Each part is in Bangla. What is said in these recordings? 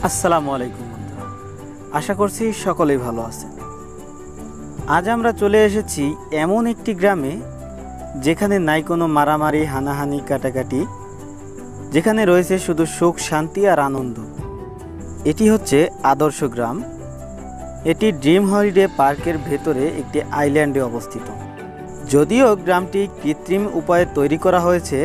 আসসালামু আলাইকুম বন্ধুরা, আশা করছি সকলেই ভালো আছেন। আজ আমরা চলে এসেছি এমন একটি গ্রামে যেখানে নাই কোনো মারামারি, হানাহানি, কাটাকাটি, যেখানে রয়েছে শুধু সুখ, শান্তি আর আনন্দ। এটি হচ্ছে আদর্শ গ্রাম। এটি ড্রিম হলিডে পার্কের ভেতরে একটি আইল্যান্ডে অবস্থিত। যদিও গ্রামটি কৃত্রিম উপায়ে তৈরি করা হয়েছে,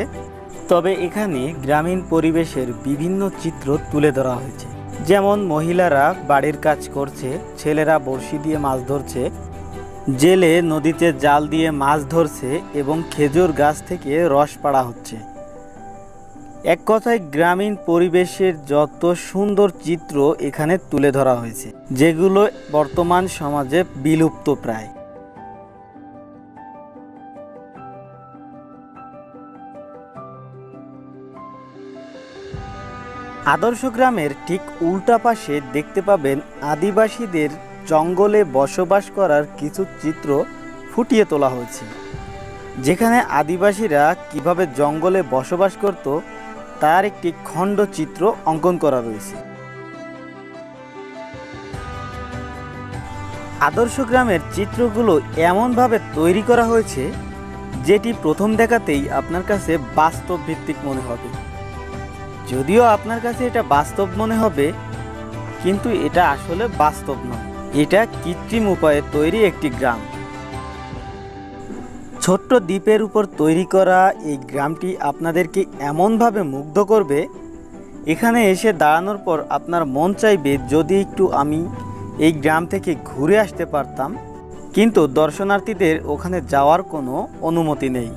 তবে এখানে গ্রামীণ পরিবেশের বিভিন্ন চিত্র তুলে ধরা হয়েছে। যেমন মহিলারা বাড়ির কাজ করছে, ছেলেরা বড়শি দিয়ে মাছ ধরছে, জেলে নদীতে জাল দিয়ে মাছ ধরছে এবং খেজুর গাছ থেকে রস পাড়া হচ্ছে। এক কথায় গ্রামীণ পরিবেশের যত সুন্দর চিত্র এখানে তুলে ধরা হয়েছে, যেগুলো বর্তমান সমাজে বিলুপ্ত প্রায়। আদর্শ গ্রামের ঠিক উল্টা পাশে দেখতে পাবেন আদিবাসীদের জঙ্গলে বসবাস করার কিছু চিত্র ফুটিয়ে তোলা হয়েছে, যেখানে আদিবাসীরা কিভাবে জঙ্গলে বসবাস করত তার একটি খণ্ডচিত্র অঙ্কন করা রয়েছে। আদর্শ গ্রামের চিত্রগুলো এমনভাবে তৈরি করা হয়েছে যেটি প্রথম দেখাতেই আপনার কাছে বাস্তব ভিত্তিক মনে হবে। যদিও আপনার কাছে এটা বাস্তব মনে হবে, কিন্তু এটা আসলে বাস্তব নয়, এটা কৃত্রিম উপায়ে তৈরি একটি গ্রাম। ছোট্ট দ্বীপের উপর তৈরি করা এই গ্রামটি আপনাদেরকে এমনভাবে মুগ্ধ করবে, এখানে এসে দাঁড়ানোর পর আপনার মন চাইবে যদি একটু আমি এই গ্রাম থেকে ঘুরে আসতে পারতাম, কিন্তু দর্শনার্থীদের ওখানে যাওয়ার কোনো অনুমতি নেই।